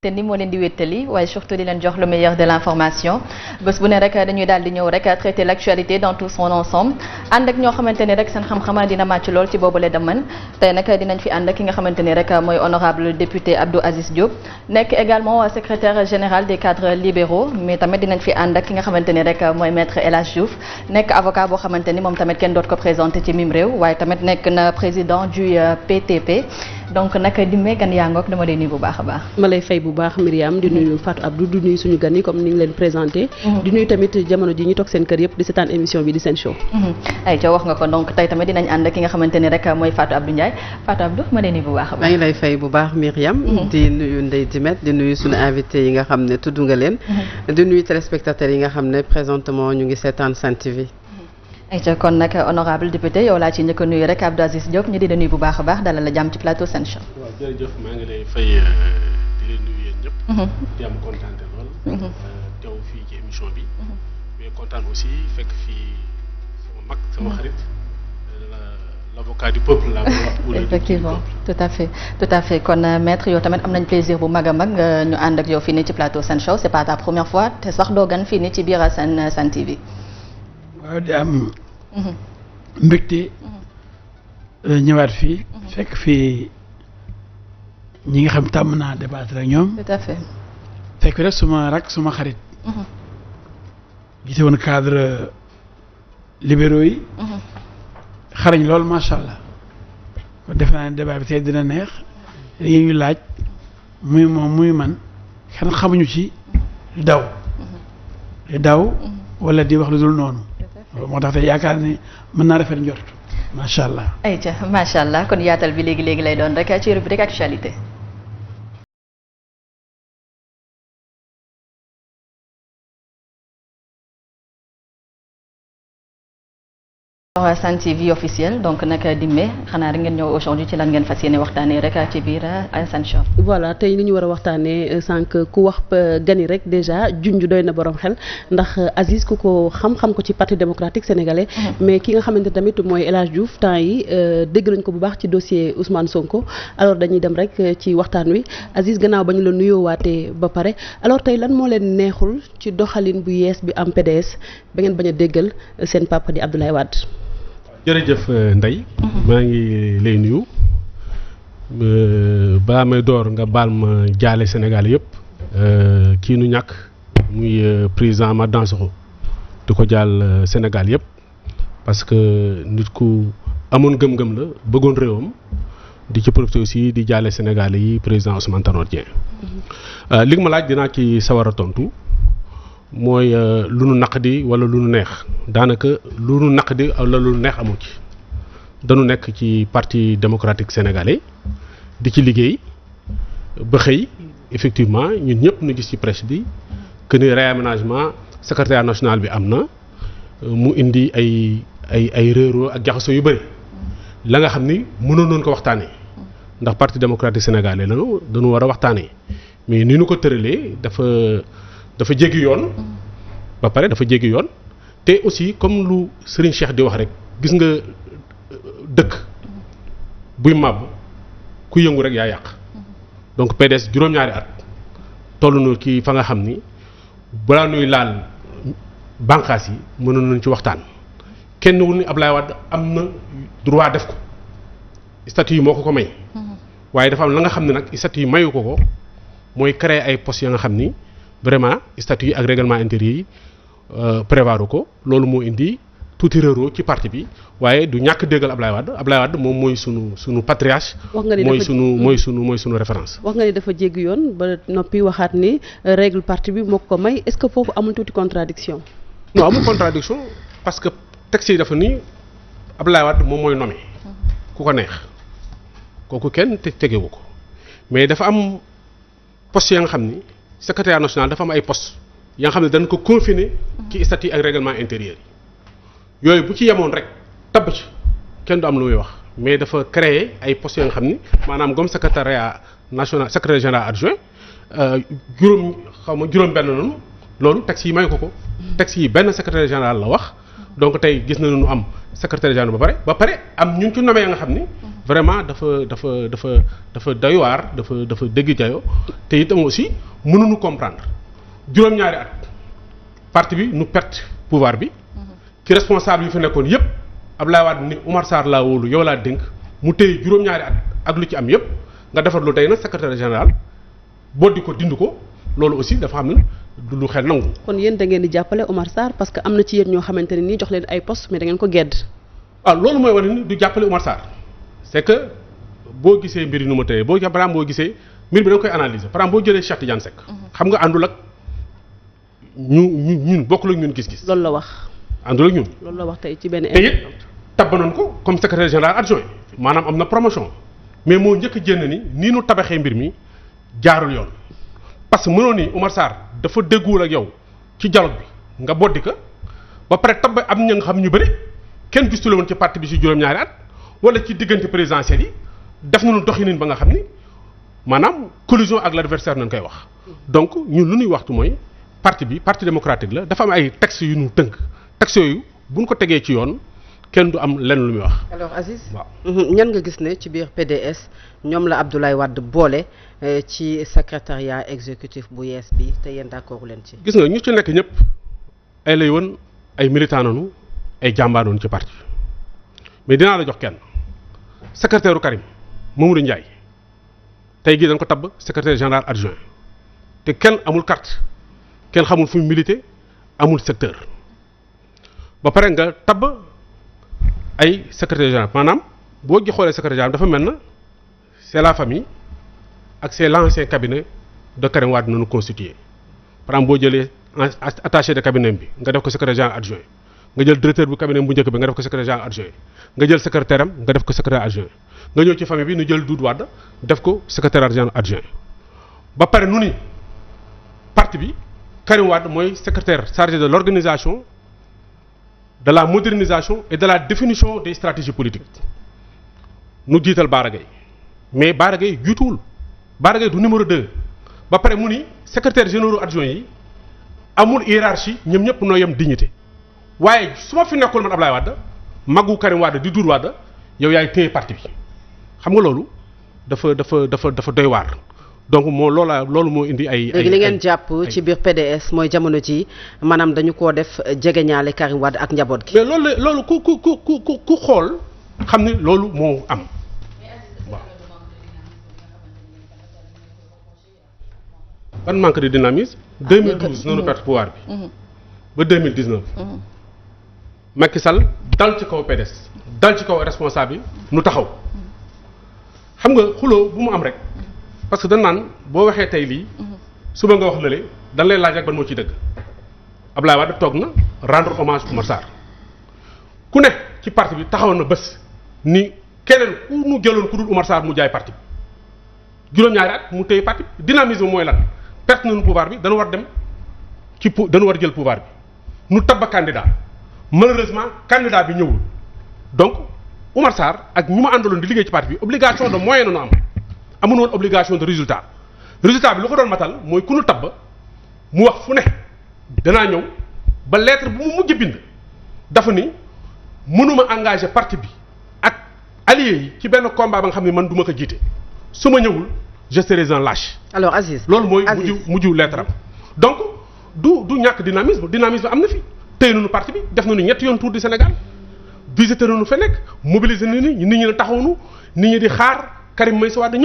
te ni moo leen di wéttali waaye surtout di leen jox le meilleur de l'information bés bu ne rek dañuy daal di ñëw rek traiter l'actualité dans tout son ensemble ànd ak ñoo xamante ni rek seen xam-xam dina màcc lool ci boobule domaine tey nag dinañ fi ànd ak ki nga xamante ni rek mooy honorable député Abdou Aziz Diop nekk également secrétaire général des cadres libéraux mais tamit dinañ fi ànd ak ki nga xamante ni rek mooy maître El Hadj Diouf nekk avocat boo xamante ni moom tamit kenn doot ko présenté ci mim réew waaye tamit nekk na président du PTP donc nag di gan yaa ngoog dama lay nuyu bu baax a baax. ma lay fay bu baax Myriam di nuyu Fatou Abdou di nuyu suñu gan yi comme ni ngi leen présenté. di nuyu tamit jamono ji ñu toog seen kër yëpp di seetaan émission bi di seen show. ay ca wax nga ko donc tey tamit dinañ ànd ki nga xamante ni rek mooy Fatou Abdou Ndiaye Fatou Abdou ma lay nuyu bu baax a baax. maa ngi lay fay bu baax Myriam. di nuyu Ndeye Dimet di nuyu suñu invité yi nga xam ne tudd nga leen. di nuyu téléspectateurs yi nga xam ne présentement ñu ngi seetaan Sen TV. ayca kon nag honorable député yow laa ci njëkk a nuyu rek Abdou Aziz Diop ñu di la nuyu bu baax a baax dalal la jàmm ci plateau Sen Show. waaw jërëjëf maa ngi lay fay di leen nuyu yéen ñëpp. di am kontaan lool. teew fii ci émission bi. mais kontaan aussi fekk fii sama mag sama xarit l'avocat du peuple la wax. effectivement tout à fait kon maître yow tamit am nañ plaisir bu mag a mag ñu ànd ak yow fii nii ci plateau Sen Show c'est pas ta première fois te sax doo gan fii nii ci biir Sen TV. waaw di am mbégte ñëwaat fii fekk fii ñi nga xam tàmm naa débattre ak ñoom tout à fait fekk rek suma rak suma xarit gise woon cadre libéraux yi xarañ lool macha allah kon def naa ne débat bi tey dina neex li ñu laaj muy moom muy man xen xamuñu ci daw wala di wax lu dul noonu moo tax te yaakaar ni mën naa rafet njort macha allah. ayca macha allah kon yaatal bi léegi lay doon rek ci rubrique actualité. Sen TV officiel donc nag Dimé xanaa rek ngeen ñëw aujourd'hui ci lan ngeen fas yéene waxtaanee rek ci biir Sen Show. voilà tey li ñu war a waxtaanee sànq ku wax gani rek déjà junj doy na borom xel ndax Aziz ku ko xam-xam ko ci parti démocratique sénégalais. mais ki nga xamante tamit mooy El Hadj Diouf temps yi dégg nañ ko bu baax ci dossier Ousmane Sonko alors dañuy dem rek ci waxtaan wi Aziz gannaaw ba ñu la nuyoowaatee ba pare alors tey lan moo leen neexul ci doxalin bu yees bi am PDS ba ngeen bañ a déggal seen papa di Abdoulaye Wade. jërëjëf Ndeye maa ngi lay nuyu baa may door nga baal ma jaale Sénégal yëpp kii nu ñàkk muy président Amath Dansokho di ko jaal Sénégal yëpp parce que nit ku amoon gëm-gëm la bëggoon réewam di ci profité aussi di jaale Sénégal yi président Ousmane Tanor Dieng li nga ma laaj dinaa ci sawar a tontu mooy lu nu naqdi wala lu nu neex daanaka lu nu naqdi wala lu nu neex amu ci dañu nekk ci parti démocratique sénégalais di ci liggéey ba xëy effectivement ñun ñëpp ñu gis ci presse bi que ni réaménagement secrétaire national bi am na mu indi ay réeroo ak jaxasoo yu bëri la nga xam ni mënoon noonu ko waxtaanee ndax parti démocratique sénégalais la dañu war a waxtaanee mais ni ñu ko tëralee dafa jéggi yoon ba pare dafa jéggi yoon te aussi comme lu Serigne Cheikh di wax rek gis nga dëkk buy màbb ku yëngu rek yaa yàq donc PDS juróom-ñaari at toll na kii fa nga xam ni balaa nuy laal bànqaas yi mënoon nañ ci waxtaan kenn wu ni Ablaye Wade am na droit def ko statut yi moo ko may waaye dafa am la nga xam ne nag statut yi mayu ko mooy créer ay postes ya nga xam ni vraiment statut yi ak règlement intérieur yi prévoir ko loolu moo indi tuuti réeroo ci parti bi waaye du ñàkk déggal Ablaye Wade moom mooy sunu patriarche. mooy sunu référence. wax nga ni dafa jéggi yoon ba noppi waxaat ni règle parti bi moo ko may est-ce que foofu amul tuuti contradiction non amul contradiction parce que texte yi dafa ni Ablaye Wade moom mooy nommé ku ko neex kooku kenn tegewu ko mais dafa am poste ya nga xam ni. secrétaire national dafa am ay postes ya nga xam ne dañ ko confiner ci statut ak règlement intérieur yi yooyu bu ci yemoon rek tabb ci kenn du am lu muy wax mais dafa créer ay postes ya nga xam ni maanaam comme secrétariat national secrétaire général adjoint juróom benn noonu loolu texte yi may ko texte yi benn secrétaire général la wax donc tey gis nañu am secrétaire général ba pare am ñun ci nommé ya nga xam ni vraiment dafa doy waar dafa dégg jayo te itam aussi mënuñu comprendre juróom-ñaari at parti bi nu perte pouvoir bi ci responsable yi fi nekkoon yépp Abdoulaye Wade ni Oumar Sarr laa wóolu yow laa dénk mu téye juróom-ñaari at ak lu ci am yépp nga defar lu day nag secrétaire général boddi ko dind ko loolu aussi dafa xam ne du lu xel nangu. kon yéen da ngeen di jàppale Oumar Sarr parce que am na ci yéen ñoo xamante ne nii jox leen ay poste mais da ngeen ko gedd. loolu mooy wane ni du jàppale Oumar Sarr c'est que boo gisee mbir yi nu ma tëyee par exemple boo gisee mbir bi da nga koy analyser par exemple boo jëlee Cheikh Tidiane Seck. xam nga àndul ak ñun bokkul ak ñun gis-gis. loolu la wax. àndul ak ñun. loolu la wax tey ci benn. te it tabbanoon ko comme secrétaire général adjoint maanaam am na promotion mais moo njëkk a jénn ni nii nu tabaxee mbir mi jaarul yoon parce que mënoon ni Oumar Sarr dafa dégguwul ak yow ci dialogue bi nga boddi ko ba pare tabb am ña nga xam ñu bëri kenn gistule woon ci parti bi ci juróom-ñaari at wala ci diggante présidentielle yi def nañu doxalin ba nga xam ni maanaam collusion ak l'adversaire nañ koy wax donc ñun lu ñuy waxtu mooy parti bi parti démocratique la dafa am ay textes yu ñu tënk textes yooyu buñ ko tegee ci yoon kenn du am lenn lu muy wax. alors Aziz. waaw ñan nga gis ne ci biir PDS ñoom la Abdoulaye Wade boole ci secrétariat exécutif bu yees bi te yéen d'accord leen ci. gis nga ñu ci nekk ñëpp ay lay woon ay militant noonu ay jàmbaar noonu ci parti mais dinaa la jox kenn secrétaire Karim Mamadou Ndiaye tey gii dañ ko tabb secrétaire général adjoint te kenn amul carte kenn xamul fu mu milité amul secteur ba pare nga tabb ay secrétaire général maanaam boo xoolee secrétaire général dafa mel na c'est la famille ak c'est l'ancien cabinet de Karim Wade nañu constitué par exemple boo jëlee attaché de cabinet bi nga def ko secrétaire général adjoint nga jël directeur bu cabinet bu njëkk bi nga def ko secrétaire général adjoint nga jël secrétaire am nga def ko secrétaire adjoint nga ñëw ci famille bi nu jël Doudou Wade def ko secrétaire général adjoint ba pare nu ni parti bi Karim Wade mooy secrétaire chargé de l'organisation de la modernisation et de la définition des stratégies politiques nu jiital Bara Gaye mais Bara Gaye juutuwul Bara Gaye du numéro 2 ba pare mu ni secrétaire généraux adjoints yi amul hiérarchie ñoom ñëpp noo yem dignité waaye su ma fi nekkul man Ablaye Wade maggu Karim Wade di Doudou Wade yow yaay téye parti bi xam nga loolu dafa doy waar donc loolu moo indi ay. léegi li ngeen jàpp ci biir PDS mooy jamono ji maanaam dañu koo def jegeñaale Karim Wade ak njaboot gi. mais loolu ku xool xam ni loolu moo am waaw. ban manque de dynamisme. 2012 noonu perte pouvoir bi. ba 2019. Macky Sall dal ci kaw PDS dal ci kaw responsable yi nu taxaw xam nga xuloo bu mu am rek. parce que dañ naan boo waxee tey lii suba nga wax lële dañ lay laaj rek ban moo ciy dëgg Abdoulaye Wade toog na rendre hommage Oumar Sarr ku ne ci parti bi taxaw na bés ni keneen ku mu jëloon ku dul Oumar Sarr mu jaay parti bi juróom-ñaari at mu téye parti bi dynamisme mooy lan perte nañu pouvoir bi dañu war dem dañu war jël pouvoir bi nu tabba candidat malheureusement candidat bi ñëwul donc Oumar Sarr ak ñu ma àndaloon di liggéey ci parti bi obligation de moyen nañu am amuñu woon obligation de résultat bi lu ko doon matal mooy ku nu tabb mu wax fu ne danaa ñëw ba lettre bu mu mujj bind dafa ni mënuma engagé parti bi ak alliés yi ci benn combat ba nga xam ne man du ma ko jiite su ma ñëwul je serai un lâche. alors Aziz loolu mooy mujj lettre am donc du ñàkk dynamisme am na fi tey nañu parti bi def nañu ñetti yoon tour du Sénégal visité nañu fa nekk mobiliser nañu nit ñi ne taxawnu nit ñi di xaar Karim Meïssa Wade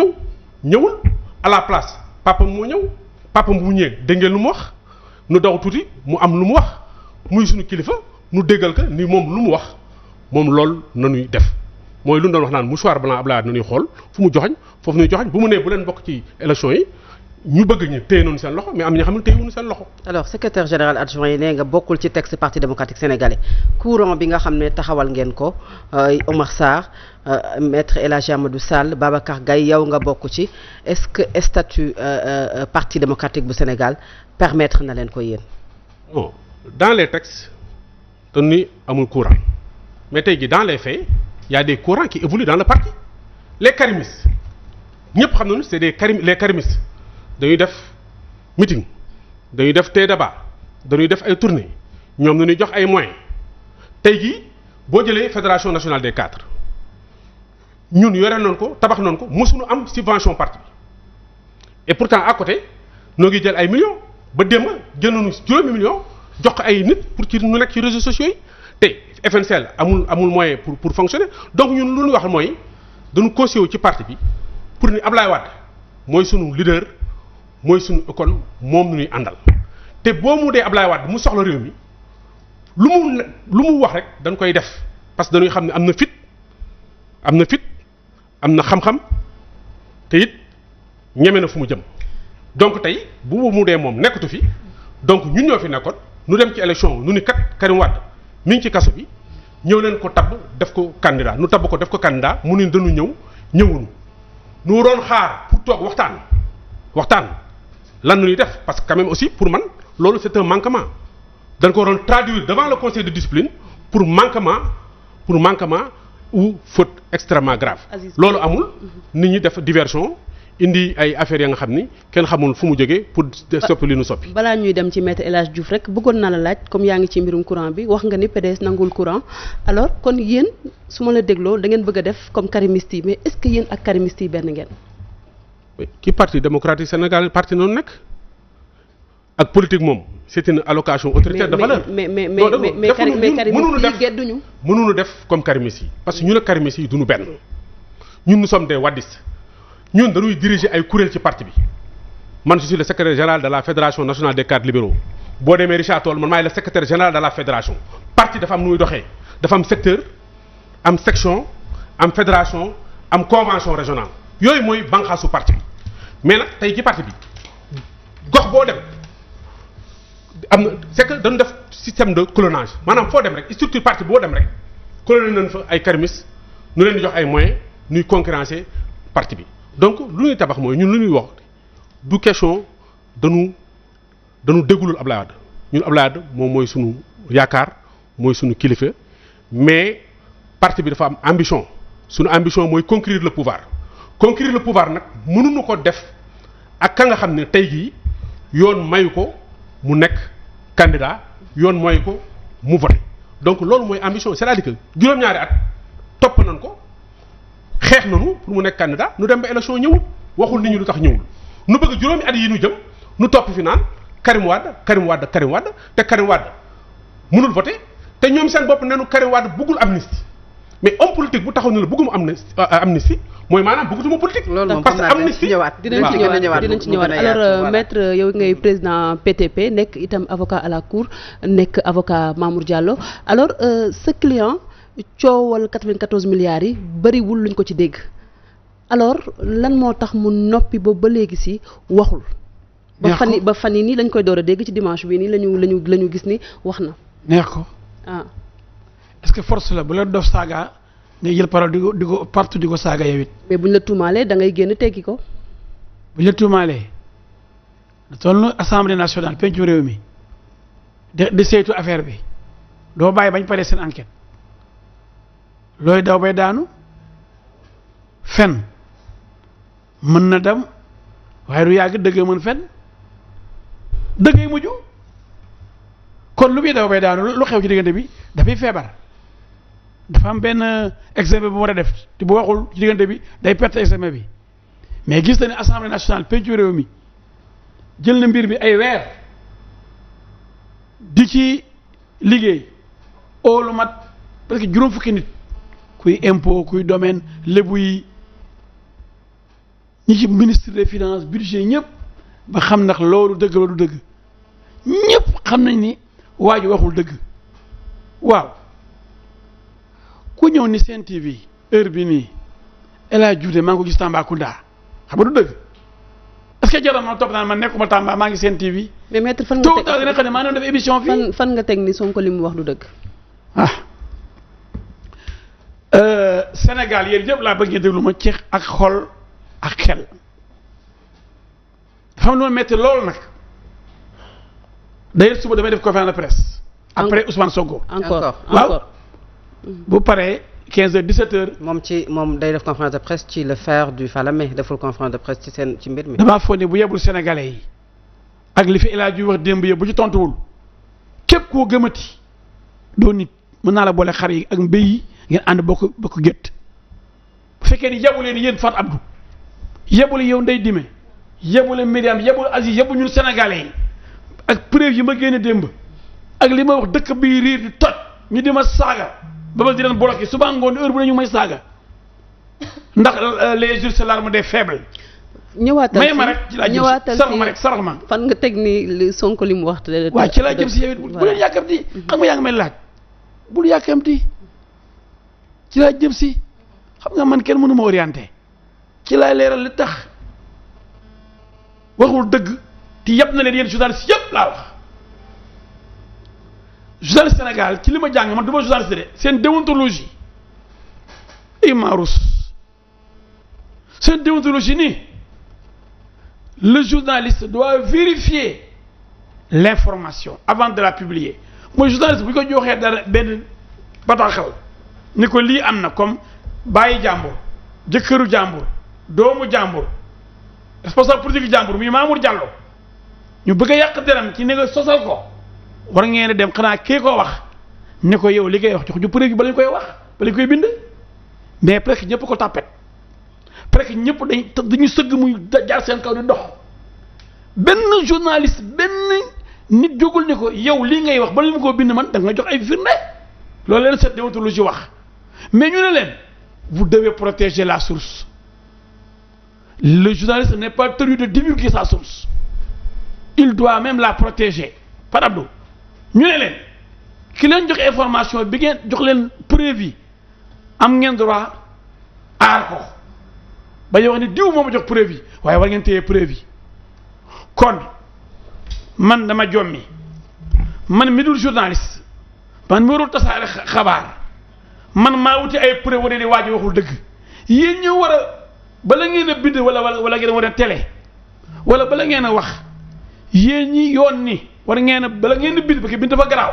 ñëwul à la place papam moo ñëw papam bu ñëwee dégg ngeen lu mu wax nu daw tuuti mu am lu mu wax muy suñu kilifa nu déggal ko ni moom lu mu wax moom loolu nañuy def mooy lu ñu doon wax naan mouchoir blanc Abdoulaye Wade nañuy xool fu mu joxañ foofu nuy joxañ bu mu nee bu leen bokk ci élection yi ñu bëgg ñu téye noonu seen loxo mais am ñoo xam ne téye wuñu seen loxo. alors secrétaire général adjoint yi nee nga bokkul ci texte parti démocratique sénégalais courant bi nga xam ne taxawal ngeen ko Oumar Sarr maître El Hadji Amadou Sall Babacar Gaye yow nga bokk ci est-ce que statut parti démocratique bu Sénégal permettre na leen ko yéen. bon dans les textes te ni amul courant mais tey jii dans les faits il y a des courants qui évoluent dans le parti les karimistes ñëpp xam nañu c'est les karimistes. dañuy def meeting dañuy def débat dañuy def ay tournées ñoom dañuy jox ay moyens tey jii boo jëlee fédération nationale des cadres ñun yore nañ ko tabax nañ ko mosuñu am subvention parti bi et pourtant à côté noo ngi jël ay millions ba démb jël nañu juróomi millions jox ko ay nit pour ci ñu nekk ci réseaux sociaux yi te FNCL amul moyen pour fonctionner donc ñun lu ñu wax mooy dañu cautionné ci parti bi pour ni Ablaye Wade mooy sunu leader mooy sunu école moom ñuy àndal te boo mu dee Ablaye Wade mu soxla réew mi lu mu wax rek dañ koy def parce que dañuy xam ne am na fit am na xam-xam te it ñeme na fu mu jëm donc tey bu mu dee moom nekkatu fi donc ñun ñoo fi nekkoon nu dem ci élection nu ni kat Karim Wade mi ngi ci kaso bi ñëw leen ko tabb def ko candidat nu tabb ko def ko candidat mu ni dañu ñëwuñu nu waroon xaar pour toog waxtaan lan nu ñuy def parce que quand même aussi pour man loolu c'est un manquement dañ ko waroon traduire devant le conseil de discipline pour manquement ou faute extrêmement grave loolu amul nit ñi def diversion indi ay affaires ya nga xam ni kenn xamul fu mu jógee pour soppi li nu soppi. balaa ñuy dem ci maître El Hadj Diouf rek bëggoon naa la laaj comme yaa ngi ci mbirum courant bi wax nga ni PDS nangul courant alors kon yéen su ma la dégloo da ngeen bëgg a def comme karimiste yi mais est-ce que yéen ak karimiste yi benn ngeen. ki parti démocratique Sénégal parti noonu nekk ak politique moom c'est une allocation autoritaire de valeur. mais karimiste yi gedduñu. mënuñu def comme karimiste yi parce que ñun ak karimiste yi duñu benn ñun nous sommes des wadistes. ñun dañuy diriger ay kuréel ci parti bi man je suis le secrétaire général de la fédération nationale des cadres libéraux boo demee Richard Toll man maay le secrétaire général de la fédération parti dafa am nu muy doxee dafa am secteur am section am fédération am convention régionale yooyu mooy banqaasu parti bi mais nag tey ci parti bi gox boo dem am na c'est que dañu def système de clonage maanaam foo dem rek structure parti boo dem rek cloné nañ fa ay karimis nu leen di jox ay moyens ñuy concurrencer parti bi donc lu ñuy tabax mooy ñun lu ñuy wax du question dañu déggulul Ablaye Wade ñun Ablaye Wade moom mooy sunu yaakaar mooy sunu kilifa mais parti bi dafa am ambition sunu ambition mooy conquérir le pouvoir nag mënuñu ko def ak ka nga xam ne tey jii yoon mayu ko mu nekk candidat yoon mayu ko mu voté donc loolu mooy ambition c'est-à-dire que juróom-ñaari at topp nañ ko xeex nañu pour mu nekk candidat nu dem ba élection ñëwul waxul nit ñi lu tax ñëwul nu bëgg juróomi at yi nu jëm nu topp fi naan Karim Wade te Karim Wade mënul voté te ñoom seen bopp nenu Karim Wade bëggul amnistie mais homme politique bu taxaw ne la bëgguma amnistie mooy maanaam bëggatuma politique. parce que amnistie dinañ ci ñëwaat alors maître yow ngay président PTP nekk itam avocat à la cour nekk avocat Mamour Diallo alors ce client coowal 94 milliards yi bëriwul luñ ko ci dégg alors lan moo tax mu noppi ba léegi si waxul. ba fan yi nii lañ koy door a dégg ci dimanche bii nii lañu gis ni wax na. neex ko est-ce que force la bu la dof saaga ngay jël parole di ko partout di ko saaga yow it. mais buñ la tuumaalee da ngay génn teggi ko. buñ la tuumaalee da toll na assemblée nationale pencu réew mi di saytu affaire bi doo bàyyi bañ paree seen enquête. looy daw bay daanu fen mën na dem waaye du yàgg dëgg mën fen dëggay mujj kon lu muy daw bay daanu lu xew ci diggante bi dafay feebar dafa am benn examen bu mu war a def te bu waxul ci diggante bi day perte examen bi mais gis na ne assemblée nationale pencu réew mi jël na mbir bi ay weer di ci liggéey lu mat parce que juróom fukki nit kuy impôt kuy domaine lébu yi ñi ci ministre des finances budget ñëpp ba xam ndax loolu dëgg la du dëgg ñëpp xam nañ ni waa ji waxul dëgg waaw ku ñëw ni Sen TV heure bi nii El Hadj Diouf maa ngi ko gis Tambacounda xam nga du dëgg est-ce que jaram ma topp naan man nekkuma Tamba maa ngi Sen TV. mais maître fan nga teg dina xam ne maa doon def émission fii. fan nga teg ni Sonko li mu wax du dëgg. Sénégal yéen ñëpp laa bëgg ngeen déglu ma ci ak xol ak xel dafa am lu ma metti loolu nag d'ailleurs suba damay def conférence de presse. après Ousmane Sonko. encore waaw bu paree 15h 17h. moom day def conférence de presse ci le fer du Falémé deful conférence de presse ci mbir mi. damaa foog ne bu yebul sénégalais yi ak li fi El Hadj wax démb yëpp bu ci tontuwul képp koo gëmati doo nit mën naa la boole xar yi ak mbéy yi ngeen ànd bokk gétt bu fekkee ni yabu leen yéen Fat Abdou yebule yow Ndeye Dime yebule Myriam yebule Aziz yebu ñun sénégalais yi ak preuve yi ma génne démb ak li ma wax dëkk bi riir di toj ñu di ma saaga ba ma di leen bloqué suba ngoon heure bu ne ñu may saaga ndax les jeux c'est l'arme des faibles. ñëwaatal may ma rek ci laa jëm sarax ma rek sarax ma. fan nga teg ni Sonko li mu wax. waaw ci laa jëm si yow it bu leen yàkkamti xam nga yaa ngi may laaj bul yàkkamti ci laa jëm si xam nga man kenn mënu ma orienté ci laa leeral li tax waxul dëgg te yëpp na leen yéen journaliste yëpp laa wax journaliste Sénégal ci li ma jàng man du ma journaliste de seen déontologie imarus seen déontologie nii le journaliste doit vérifier l'information avant de la publier mooy journaliste bu ñu ko joxee dara benn bataaxal ni ko lii am na comme bàyyi jàmbur jëkkëru jàmbur doomu jàmbur responsable politique jàmbur muy Mamour Diallo ñu bëgg a yàq deram ci ne nga sosal ko war ngeen a dem xanaa kii ko wax ne ko yow li ngay wax jox ñu preuve ba lañ koy wax ba lañ koy bind mais presque ñëpp ko tàppet presque ñëpp dañu sëgg muy jaar seen kaw di dox benn journaliste benn nit jógul ne ko yow lii ngay wax ba lañ koo bind man da nga jox ay firnde loolu leen cette déontologie wax mais ñu ne leen vous devez protéger la source le journaliste n'est pas tenu de divulguer sa source il doit même la protéger par Abdou ñu ne leen ki leen jox information bi ngeen jox leen preuve yi am ngeen droit aar ko ba ñu wax ni diw moo ma jox preuve yi waaye war ngeen téye preuve yi kon man dama jommi man mi dul journaliste man mi warul tasaare xabaar man maa wuti ay preuve wane ni waa ji waxul dëgg yéen ñëw war a bala ngeen a bind wala ngeen war a télé wala bala ngeen a wax yéen ñi yoon ni war ngeen a bala ngeen a bind parce que bind dafa garaaw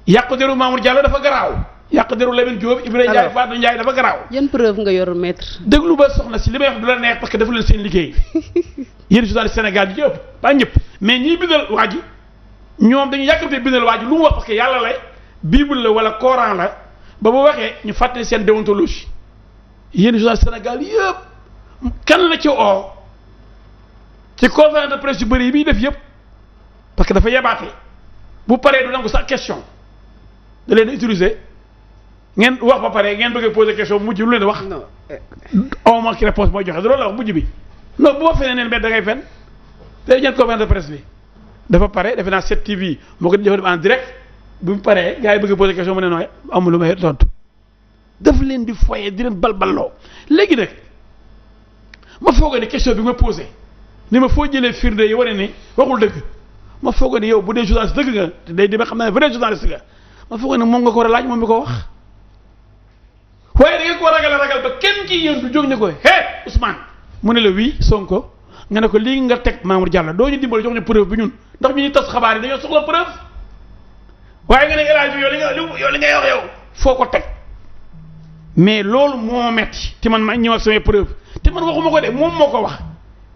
yàq deru Mamour Diallo dafa garaaw yàq deru Lamine Diop Ibrahima Ndiaye Fatou Ndiaye dafa garaaw. yan preuve nga yor maître. déglu ba soxna si li may wax du la neex parce que defu leen seen liggéey yéen journaliste Sénégal bi yëpp pas ñëpp mais ñiy bindal waa ji ñoom dañuy yàkkamte bindal waa ji lu mu wax parce que yàlla la bible la wala Coran la ba bu waxee ñu fàttali seen déontologie yéen journaliste Sénégal yëpp kan la ci oo ci conférence de presse yu bëri yi muy def yëpp parce que dafa yebaate bu paree du nangu sax question da leen utiliser ngeen wax ba pare ngeen bëgg a poser question mujj lu leen wax. non au moins ki réponse mooy joxe loolu la wax mujj bi non bu ma fenee neen benn da ngay fen tey ngeen conférence de presse bi dafa pare defe naa 7TV moo ko defee en direct bu mu paree gars yi bëgg a poser question mu ne nooy amul lu may tontu daf leen di foyer di leen balballoo léegi nag ma foogoo ne question bi ma posé ni ma foo jëlee firnde yi wane ni waxul dëgg ma foogoo ne yow bu dee journaliste dëgg nga te day demee xam naa ne vrai journaliste nga ma foogoo ne moom nga ko war a laaj moom mi ko wax waaye da ngeen ko ragal ba kenn ci yéen du jóg ne ko hé Ousmane mu ne la oui Sonko nga ne ko lii nga teg Mamour Diallo doo ñu dimbali jox ñu preuve bi ñun ndax ñu ñuy tas xabaar yi dañoo soxla preuve waaye nga ne El Hadj yow li ngay wax yow foo ko teg mais loolu moo metti te man ma ñëw ak samay preuve te man waxuma ko de moom moo ko wax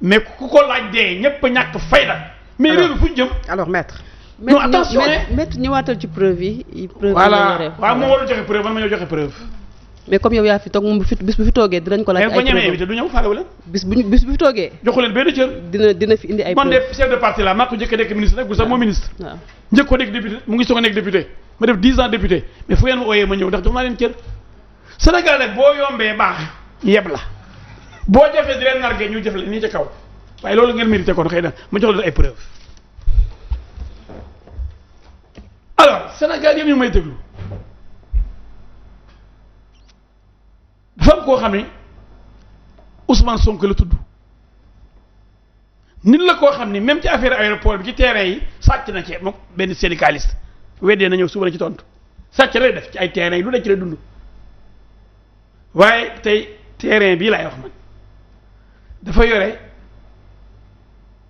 mais ku ko laaj dee ñëpp a ñàkk fayda mais réew mi fu ñu jëm. alors maître. non attention maître ñëwaatal ci preuve yi. preuve voilà waaw moo warul joxe preuve man ma ñëw joxe preuve. mais comme yow yaa fi toog moom bis bu fi toogee dinañ ko laaj. ay preuve mais bu ñemee invité du ñëw faalewu leen. bis bu fi toogee. joxu leen benn cër. dina fi indi ay preuve. man de chef de parti la maa ko njëkk a nekk ministre nag bu sax moo ministre. waaw njëkk ko nekk député mu ngi soog a nekk député ma def 10 ans député mais fu ngeen ma ooyee ma ñëw ndax jox naa leen cër. Sénégal nag boo yombee baax yeb la boo jafee di leen nargee ñu jëf la nii ca kaw waaye loolu ngeen mérité kon xëy na ma jox leen ay preuve. alors Sénégal yëpp ñu may déglu dafa am koo xam ne Ousmane Sonko la tudd nit la koo xam ne même ci affaire aéroport bi ci terrain yi sàcc na ci moom benn syndicaliste weddee na ñëw suba la ci tontu sàcc lay def ci ay terrain yi lu nekk ci lay dund waaye tey terrain bii laay wax man dafa yore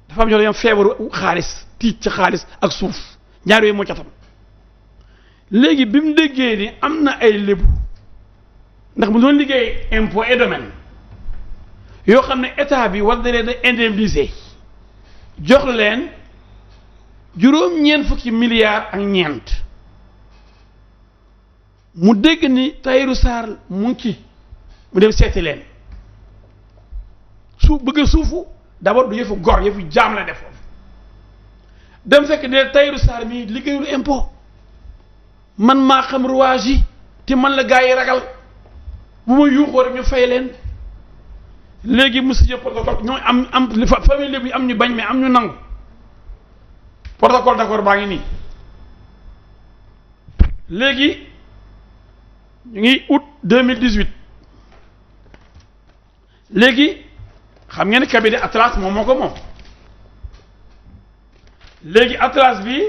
dafa am ñoo yam feebaru xaalis tiit ci xaalis ak suuf ñaar yooyu moo catam léegi bi mu déggee ni am na ay lébu ndax mu doon liggéey impôt et domaine yoo xam ne état bi war na leen a indemniser jox leen juróom-ñeent fukki milliards ak ñeent mu dégg ni Tahirou Sarr mu ngi ci mu dem seeti leen bëgg a suufu d'abord du yëfu gor yëfu jaam la def foofu dem fekk ne Tahirou Sarr mi liggéeyul impôt man maa xam rouage yi te man la gaa yi ragal bu ma yuuxoo rek ñu fay leen léegi mu signé protocole ñooy am famille bi am ñu bañ mais am ñu nangu protocole d'accord baa ngi nii léegi ñu ngi août 2018 léegi xam ngeen ne cabinet Atlas moom moo ko moom léegi Atlas bi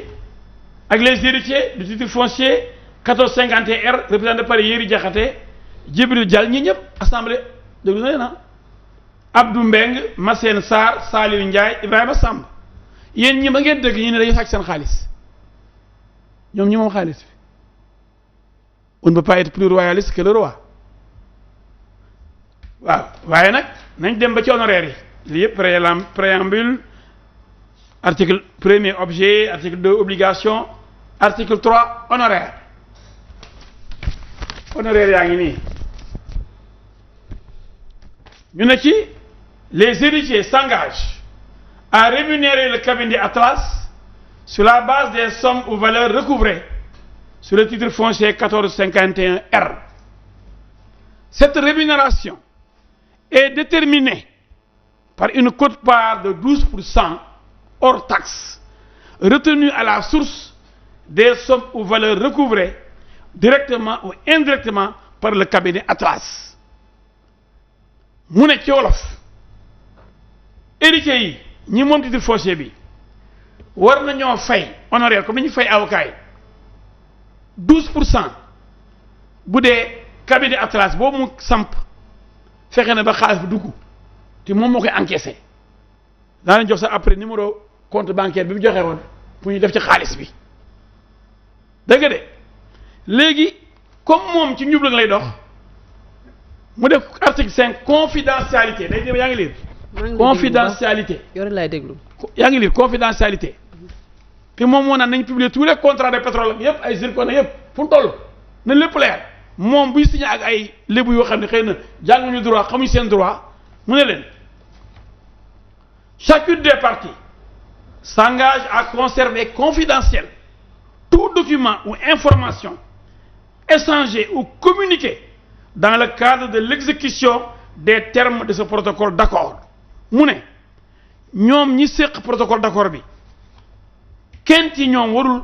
ak les héritiers du titre foncier 1451 R représenté par Yéri Diakhaté Djibril Dial ñi ñëpp assemblée déglu na leen Abdou Mbeng Massène Sarr Saliou Ndiaye Ibrahima Samb yéen ñi ba ngeen dëgg ñu ne dañu sàcc seen xaalis ñoom ñi moom xaalis bi on ne peut pas être plus royaliste que le roi waaw waaye nag nañ dem ba ci honoraire yi lii yëpp préambule article 1er objet article 2 obligation article 3 honoraire yaa ngi nii ñu ne ci les héritiers s'engagent à rémunérer le cabinet Atlas sur la base des sommes ou valeurs recouvrées sur le titre foncier 1451 R. Cette rémunération est déterminée par une quote-part de 12% hors taxe retenue à la source des sommes ou valeurs recouvrées directement ou indirectement par le cabinet Atlas. mu ne ci wolof héritiers yi ñi moom titre foncier bi war nañoo fay honoraire comme ni ñu fay avocat yi 12% bu dee cabinet Atlas boobu mu samp fexe na ba xaalis bu dugg te moom moo koy encaissé daa leen jox sax après numéro compte bancaire bi mu joxe woon pour ñu def ci xaalis bi dëgg de léegi comme moom ci njublu lay dox mu def article 5 confidentialité day dem yaa ngi lire confidentialité yore laay déglu yaa ngi lire confidentialité te moom moo naan nañ publier tous les contrats de pétrole yëpp ay zircon yëpp fu mu toll na lépp leer moom buy signé ak ay lébu yoo xam ne xëy na jànguñu droit xamuñ seen droit mu ne leen chacune des parties s'engage à conserver confidentiel tout document ou information échangé ou communiqué dans le cadre de l'exécution des termes de ce protocole d'accord mu ne ñoom ñi séq protocole d'accord bi kenn ci ñoom warul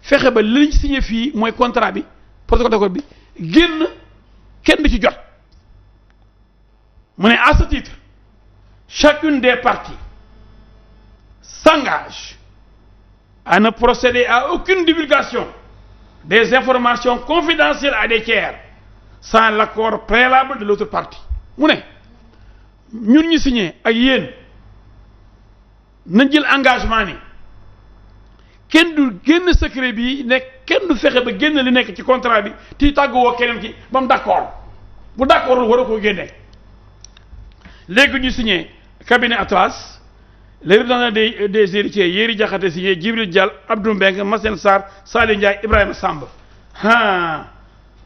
fexe ba liñ signé fii mooy contrat bi protocole d'accord bi génn kenn du ci jot mu ne à ce titre chacune des parties s'engage à ne procéder à aucune divulgation des informations confidentielles à des tiers sans l'accord préalable de l'autre partie mu ne ñun ñu signé ak yéen nañ jël engagement ni kenn du génn secret bi nekk kenn du fexe ba génn li nekk ci contrat bi ti tàgguwoo keneen ki ba mu d'accord bu d'accord war a koo génne léegi ñu signé cabinet Atlas les représentants des héritiers Yéri Diakhaté signé Djibril Dial Abdou Mbeng Massène Sarr Saliou Ndiaye Ibrahima Samb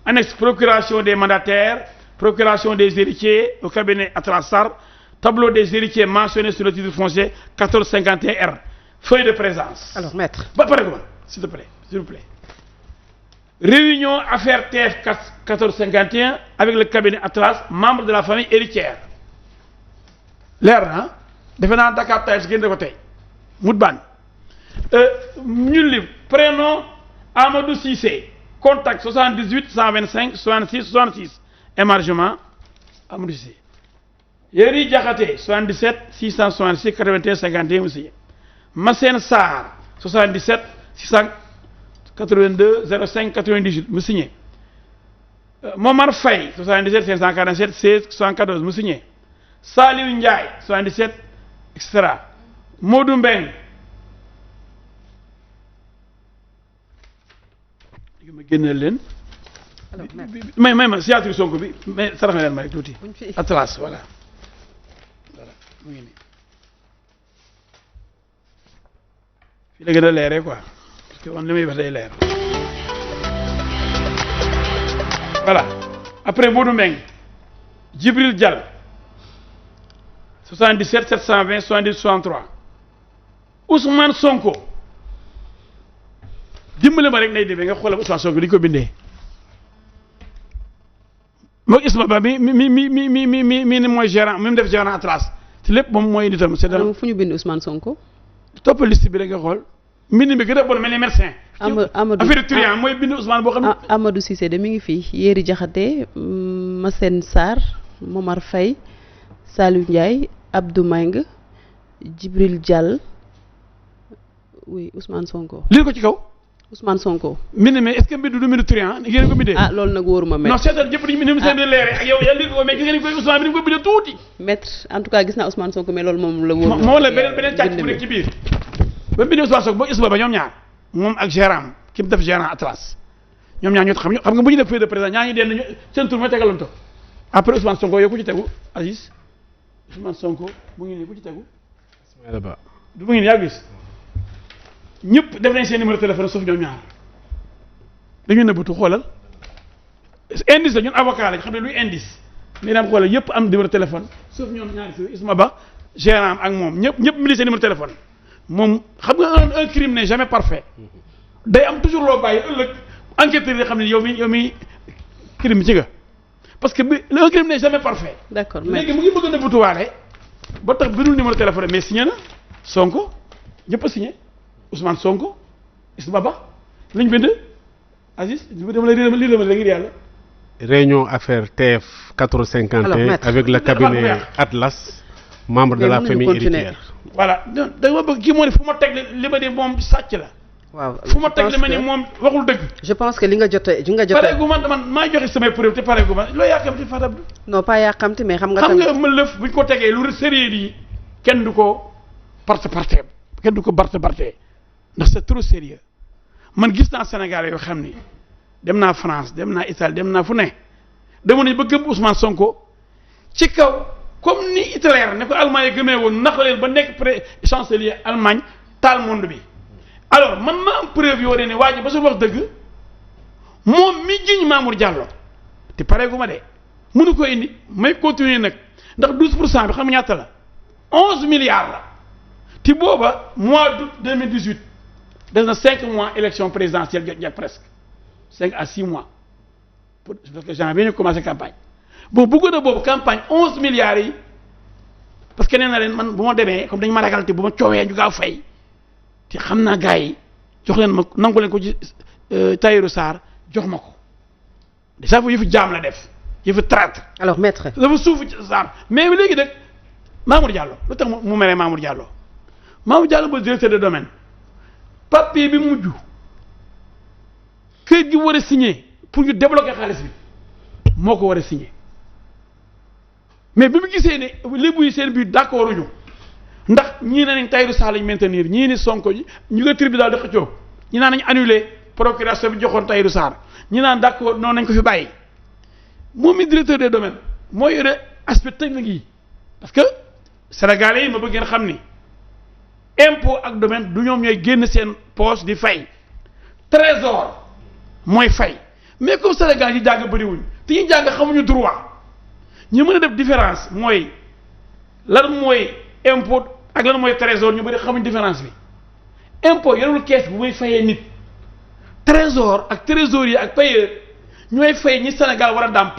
annexe procuration des mandataires procuration des héritiers au cabinet Atlas Sarr tableau des héritiers mentionnés sur le titre foncier 1451 R feuille de présence. Alors maître. ba pare ko s'il te plaît s'il vous plaît. Réunion affaire TF 1451 avec le cabinet Atlas membre de la famille héritière leer na defe naa Dakar Times génne ko tey Moutbane ñun li prénom Amadou Cissé contact 78 125 66 66 émargement Amadou Cissé Yéri Diakhaté 77 666 81 51 mu signé Massène Sarr 77 682 05 98 mu signé Momar Faye 77 547 16 74 mu signé Saliou Ndiaye 77 etc. Modou Mbeng ma génneel leen may ma signature Sonko bi mais sarax leen ma rek tuuti Atlas voilà mu ngi nii fii la gën a leeree quoi parce que man li may wax day leer voilà après Modou Mbeng Djibril Diall 77 720 70 63 Ousmane Sonko dimbale ma rek nay demee nga xoolal Ousmane Sonko li ñu ko bindee moom Isma Ba mi ni mooy gérant mi mu def gérant Atlas te lépp moom mooy nitam c'est donc fu ñu bind Ousmane Sonko. topp liste bi rek nga xool mbind mi gën a bon mel ni médecin. Amadou affaire truand mooy bind Ousmane boo xam ne. Amadou Cissé de mi ngi fii Yéri Diakhaté Massène Sarr Momar Faye Saliou Ndiaye Abdou Meng Djibril Diall oui Ousmane Sonko. lii ko ci kaw. Ousmane Sonko. mbind mi est-ce que mbind du mbind truand ngeen ko bindee. loolu nag wóoruma maître. non seetal jëpp ni mu seen leere ak yow yaa lii ko mais gis ngeen ko Ousmane bi ni mu ko bindee tuuti. maître en tout cas gis naa Ousmane Sonko mais loolu moom la wóor. moo la beneen càcc bu nekk ci biir. ba bindee Ousmane Sonko ba Isma Ba ñoom ñaar moom ak gérant ki mu def gérant Atlas ñoom ñaar ñoo xam nga bu ñu def feuille de président ñaa ngi denn seen tur mooy tegalanto après Ousmane Sonko yow ku ci tegu Aziz Ousmane Sonko mu ngi nii ku ci tegu Ismaïla Ba du mu ngi nii yaa gis ñëpp def nañ seen numéro téléphone sauf ñoom ñaar dañuy nëbbatu xoolal indice la ñun avocat lañ xam ne luy indice ni daan xoolal yëpp am numéro téléphone sauf ñoom ñaari si Isma Ba gérant ak moom ñëpp mili seen numéro téléphone moom xam nga un crime n'est jamais parfait day am toujours loo bàyyi ëllëg enquêteurs yi xam ne yow mi crime bi ci nga parce que un crime n'est jamais parfait. d'accord léegi mu ngi bëgg a nëbbatuwaale ba tax bindul numéro téléphone mais signé na Sonko ñëpp a signé Ousmane Sonko Isma Ba lañ bind Aziz dama lay lii la ma ngir yàlla. réunion affaire TF 1451 avec le cabinet Atlas membre de la famille héritière. voilà da nga bëgg kii moo ne fu ma teg li ma di moom sàcc la. waaw fu ma teg li ma ni moom waxul dëgg. je pense que li nga jotee pareegu man maa joxe samay preuve te pareegu man loo yàkkamti Fatou Abdou. non pas yàkkamti mais xam nga. xam nga ma lëf buñ ko tegee lu sérieux yi kenn du ko parte kenn du ko barte ndax c'est trop sérieux man gis naa Sénégal yoo xam ni dem naa France dem naa Italie dem naa fu ne demoon nañ ba gëm Ousmane Sonko ci kaw comme ni Hitler ne ko Allemagne yi gëmee woon nax leen ba nekk chancelier Allemagne taal monde bi. alors man ma am preuve yoo ne waa ji ba su wax dëgg moom mi jiñ Mamour Diallo te pareegu ma de mënu ko indi may continuer nag ndax 12% bi xam nga ñaata la 11 milliards la te booba mois d'août 2018 des na 5 mois élection présidentielle jot presque 5 à 6 mois parce que janvier ñu commencé campagne boobu bëggoon na boobu campagne 11 milliards yi parce que nee na leen man bu ma demee comme dañu ma ragal te bu ma coowee ñu gaaw fay. te xam naa gars yi jox leen ma nangu leen ko ci Tahirou Sarr jox ma ko déjà fu yëfu jaam la def yëfu traître. alors maître. dafa suufu ci Sarr mais léegi nag Mamour Diallo lu tax mu meree Mamour Diallo ba directeur de domaine papier bi mujj këyit gi war a signé pour ñu débloquer xaalis bi moo ko war a signé mais bi mu gisee ne lébu yi seen biir d'accord uñu ndax ñii ne nañ Tahirou Sarr lañ maintenir ñii ni Sonko ñu nga tribunal di xëccoo ñi naan nañ annulé procuration bi joxoon Tahirou Sarr ñi naan d'accord noonu nañ ko fi bàyyi moom mi directeur des domaines moo yore aspect technique yi parce que sénégalais yi ma bëgg ngeen xam ni impôt ak domaine du ñoom ñooy génn seen poche di fay trésor mooy fay mais comme Sénégal yi jàng bëriwuñ te ñi jàng xamuñu droit ñu mën a def différence mooy lan mooy impôt ak lan mooy trésor ñu bëri xamuñ différence bi impôt yorul kees bu muy fayee nit trésor ak trésorier ak payeur ñooy fay ñi Sénégal war a dàmp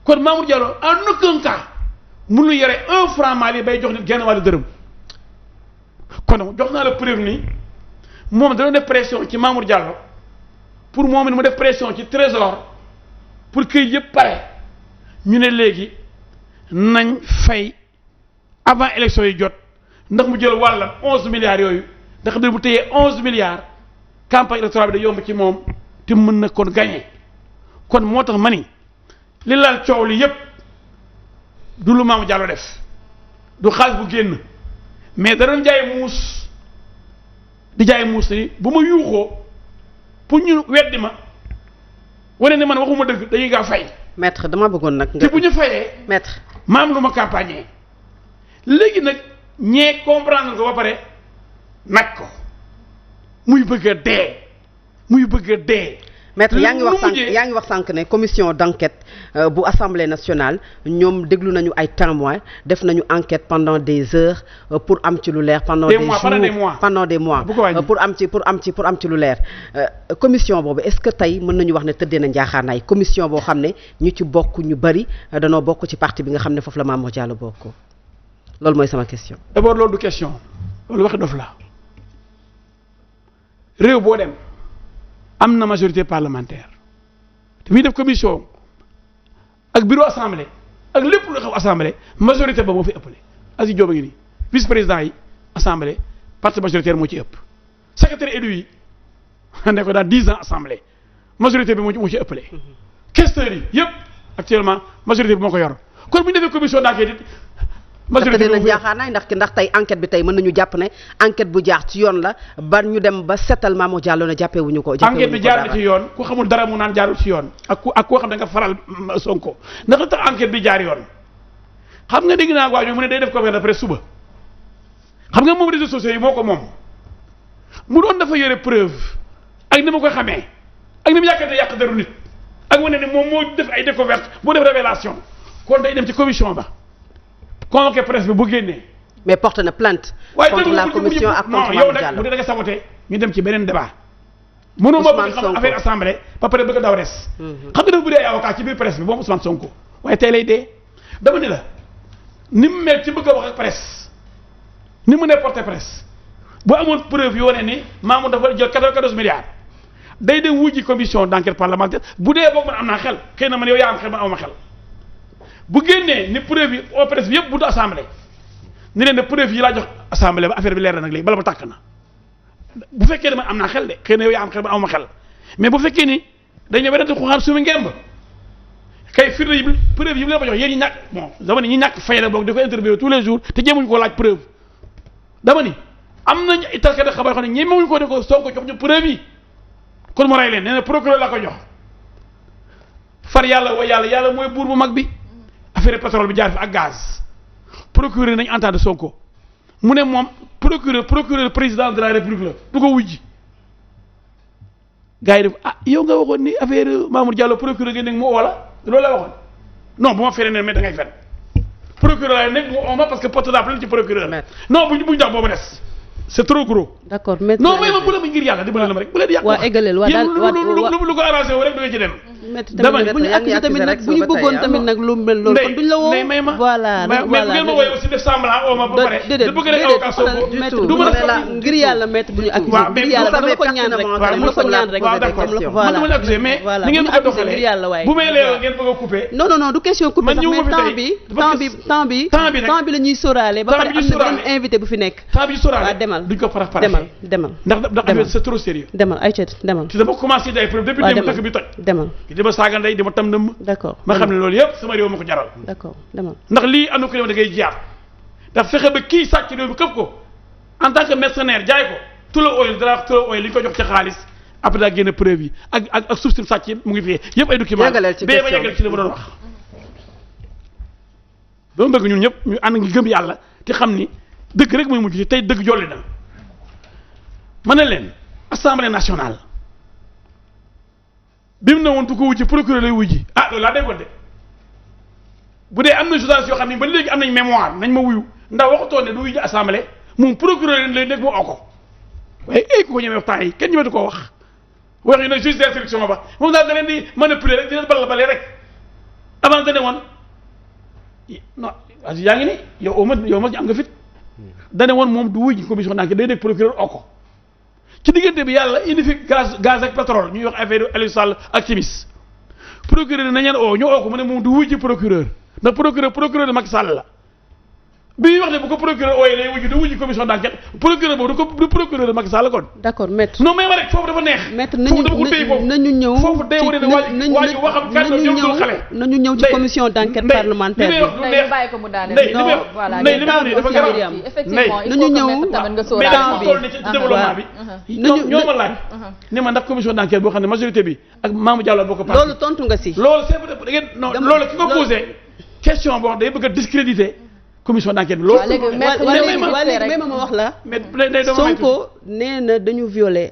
kon Mamour Diallo en aucun cas mënu yore 1 franc Mali bay jox nit genn wàllu dërëm kon jox naa la preuve ni moom da doon def pression ci Mamour Diallo pour moom it mu def pression ci trésor pour que yëpp pare ñu ne léegi nañ fay avant élection yi jot ndax mu jël wàllam 11 milliards yooyu ndax bu téyee 11 milliards campagne électorale bi da yomb ci moom te mën na kon gagné kon moo tax ma ni li laal coow li yëpp du lu Mamour Diallo def du xaalis bu génn mais da doon jaay muus di jaay muus ni bu ma yuuxoo pour ñu weddi ma wane ne man waxuma dëgg dañuy gaaw fay. maître dama bëggoon nag. te bu ñu fayee. maître ma am lu ma campagne léegi nag ñee comprendre ko ba pare nag ko muy bëgg a dee muy bëgg a dee. maître yaa ngi wax sànq ne commission d'enquête bu assemblée nationale ñoom déglu nañu ay témoins def nañu enquête pendant des heures pour am ci lu leer pendant des mois pour am ci lu leer commission boobu est-ce que tey mën nañu wax ne tëddee na njaaxaanaay commission boo xam ne ñu ci bokk ñu bari danoo bokk ci parti bi nga xam ne foofu la Mamour Diallo bokk loolu mooy sama question. d'abord loolu du question loolu waxi dof la réew boo dem am na majorité parlementaire te muy def commission ak bureau assemblée ak lépp lu xew assemblée majorité ba moo fi ëppale Aziz Diop a ngi nii vice président yi assemblée parti majoritaire moo ci ëpp secrétaire élu yi ne ko dans 10 ans assemblée majorité bi moo ci ëppale questeurs yi yëpp actuellement majorité bi moo ko yor kon bu ñu defee commission d'enquête it majorité bi jaaxaanaay ndax tey enquête bi tey mën nañu jàpp ne enquête bu jaar ci yoon la ba ñu dem ba setal Mamour Diallo ne jàppee wuñu ko enquête bi jaar na ci yoon ku xamul dara mu naan jaarul ci yoon ak koo xam ne nga faral Sonko ndax la tax enquête bi jaar yoon xam nga dégg naa waaju mu ne day def conférence de presse suba xam nga moom réseaux sociaux yi moo ko moom mu doon dafa yore preuve ak ni ma koy xamee ak ni mu yàkkante yàq deru nit ak wane ne moom moo def ay découverte moo def révélation kon day dem ci commission ba convoqué presse bi bu génnee. mais porte na plainte. contre la commission ak contre Mamour Diallo yow nag bu dee da nga saboté ñu dem ci beneen débat. mënoo ma bëgg xam affaire assemblée ba pare bëgg a daw res. xam nga dafa bëri ay avocat ci biir presse bi moom Ousmane Sonko waaye tey lay dee dama ni la ni mu mel ci bëgg a wax ak presse ni mu ne porté presse bu amoon preuve yoo ne ni Mamour dafa jël 14 milliards day dem wujji commission d'enquête parlementaire bu dee boog man am naa xel xëy na man yow yaa am xel man awma xel. bu génnee ni preuve yi au presse bi yëpp bu du assemblée ni leen ne preuve yi laa jox assemblée ba affaire bi leer na nag léegi bala ma tàkk na bu fekkee ne man am naa xel de xëy na yow yaa am xel man awma xel mais bu fekkee ni dañu werante xuxaar sumu ngemb kay firnde yi preuve yi mu leen ko jox yéen ñi ñàkk bon dama ni ñi ñàkk fay la boog di ko interview tous les jours te jéemuñu ko laaj preuve dama ni am nañ ay taskati xabaar xam ne ñemewuñu ko ne ko Sonko jox ñu preuve yi kon mu rey leen nee na procureur la ko jox far yàlla wa yàlla mooy buur bu mag bi affaire pétrole bi jaar fi ak gaz procureur nañ entendre Sonko mu ne moom procureur président de la république la du ko wujji gars yi def yow nga waxoon ni affaire Mamour Diallo procureur nga nekk mu wala loolu la waxoon non bu ma feree ne mais da ngay fen procureur la nekk mu oma parce que porte la plainte ci procureur non buñ dax boobu des c'est trop gros. d'accord maître non mais bu la ma ngir yàlla dimbali na ma rek bu leen yàq. waa eggaleel waa daal lu ko arrangé wu rek da nga ci dem. dama ne bu ñu accusé tamit nag bu ñu bëggoon tamit nag lu mel loolu kon duñ la woo. may ma voilà mais bu ngeen ma wooyee aussi def semblant oo ma ba pare. déedéet ngir yàlla maître bu ñu accusé ngir yàlla dama ko ñaan rek dama ko ñaan rek man dama la accusé mais ni ngeen ko doxalee bu may leeral ngeen bëgg a coupé. non du question coupé sax mais temps bi la ñuy sóoraale ba pare am na benn invité bu fi nekk. temps bi sóoraale duñ ko parax paraxee demal ndax c'est trop sérieux. demal ay cët demal. te dama commencé day preuve depuis démb dëkk bi toj. demal di ma saaga ndey di ma tam ndëmm. d'accord ma xam ne loolu yëpp sama réew ma ko jaral. d'accord demal. ndax lii am na ko da ngay jaar ndax fexe ba kii sàcc réew mi këpp ko en tant que mercenaire jaay ko Tullow Oil li ñu ko jox ci xaalis après daa génne preuve yi ak suuf si sàcc mu ngi fi yëpp ay documents. bee ba yeggal ci li ma doon wax. dama bëgg ñun ñëpp ñu ànd ngi gëm yàlla te xam ni dëgg rek mooy mujj ci tey dëgg jolli na ma ne leen assemblée nationale bi mu ne woon du ko wujji procureur lay wujji loolu laa déggoon de bu dee am na journaliste yoo xam ne ba léegi am nañ mémoire nañ ma wuyu ndax waxutoon ne du wujji assemblée moom procureur lay nekk mu oko waaye ku ko ñemee temps yi kenn ñëwatu koo wax ñu ne juge d'instruction ba moom daal da leen di manipuler rek di leen bale rek avant da ne woon non yaa ngi ni yow ma am nga fit da ne woon moom du wujji commission d'enquête day nekk procureur oko ci diggante bi yàlla indi fi gaz ak pétrole ñuy wax affaire Aliou Sall ak Timis procureur nañ leen ñu oo ko mu ne moom du wujji procureur ndax procureur de Macky Sall la bi ñuy wax ne bu ko procureur ooyee lay wujji du wujji commission d'enquête procureur boobu du procureur de Macky Sall kon. d'accord maître. non mais ma rek foofu dafa neex. maître nañu ñëw foofu day wane ne waa ji waxam kàddu ñoom du xale. nañu ñëw ci commission d'enquête parlementaire bi. ndey bàyyi ko mu daane. ndey li ma dafa garaaw effectivement il nañu faut ñëw que maître tamit nga sóoraale ci développement bi. ñoo ma laaj. ne ma ndax commission d'enquête boo xam ne majorité bi ak Mamour Diallo boo ko parti. loolu tontu nga si. loolu c'est da ngeen non loolu ki ko posé question boo xam day bëgg a discréditer commission d'enquête bi loolu. léegi ma wax la. Sonko nee na dañu violer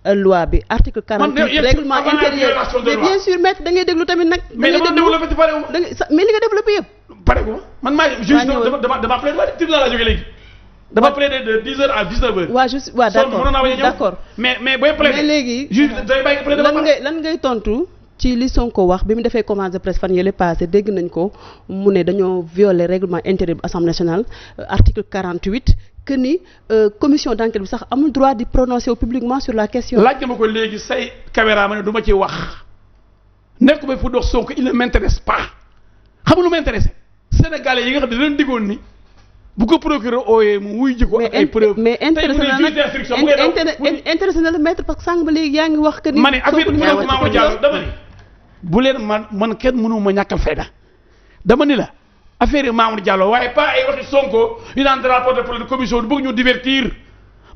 loi bi article 48 règlement intérieur mais bien sûr maître da ngay déglu tamit nag. mais dama développé ci pare wu da ngay mais li nga développé yëpp. pare wu man maa juge dama plaidé waaye tribunal laa jógee léegi. dama plaidé de 10h à 19h. waaw d'accord mais booy plaidé. mais léegi juge day bàyyi plaidé lan ngay tontu ci li Sonko wax bi mu defee conférence de presse fan yële passé dégg nañ ko mu ne dañoo violer règlement intérieur bu Assemblée nationale article 48 que ni commission d'enquête bi sax amul droit di prononcer publiquement sur la question. laaj nga ma ko léegi say caméra ma ne du ma ci wax nekk ba fu dox Sonko il ne m'intéresse pas xam nga lu m'intéressé Sénégalais yi nga xam ne dañ diggoon ni bu ko procureur ooyee mu wuy ji ko ak ay preuves mais intéressé na la maître parce que sànq ba léegi yaa ngi wax que ni. ma ne affaire bi Mamour Diallo dama ni bu leen man kenn mënu ma ñàkkal fayda dama ni la affaire yi Mamour Diallo waaye pas ay waxi Sonko yu naan rapport de police commission du bëgg ñu divertir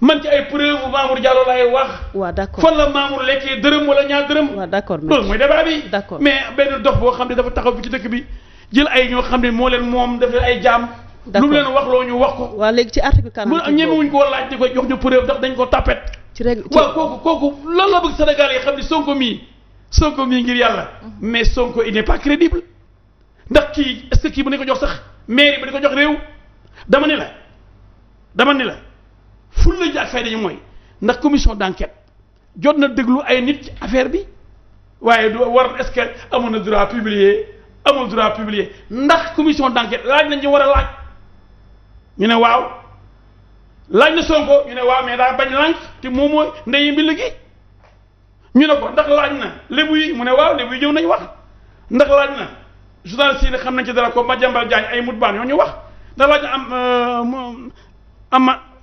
man ci ay preuves Mamour Diallo laay wax. waaw d'accord fan la Mamour lekkee dërëm wala ñaar dërëm. waaw d'accord loolu mooy débat bi. d'accord mais benn dox boo xam ne dafa taxaw fi ci dëkk bi jël ay ñoo xam ne moo leen moom def leen ay jaam. lu mu leen wax loo ñu wax ko. waaw léegi ci article 48 ñemewuñ ko laaj di ko jox ñu preuve ndax dañ ko tapet. ci règle waaw kooku lan la bëgg Sénégal yi xam ne Sonko mii ngir yàlla. mais Sonko il n'est pas crédible ndax kii est-ce que kii bu ne ko jox sax mairie bi di ko jox réew dama ni la ful la ji ak fayda ñu mooy ndax commission d'enquête jot na déglu ay nit ci affaire bi waaye du war est-ce que amoon na droit publier amul droit publier ndax commission d'enquête laaj nañ ci war a laaj ñu ne waaw laaj na Sonko ñu ne waaw mais daa bañ lànk te moom mooy ndeyi mbi liggéey ñu ne ko ndax laaj na lébu yi mu ne waaw lébu yi ñëw nañ wax ndax laaj na journaliste yi xam nañ ci dara ko Madiambal Diagne ay mut baan ñoo ñu wax ndax laaj na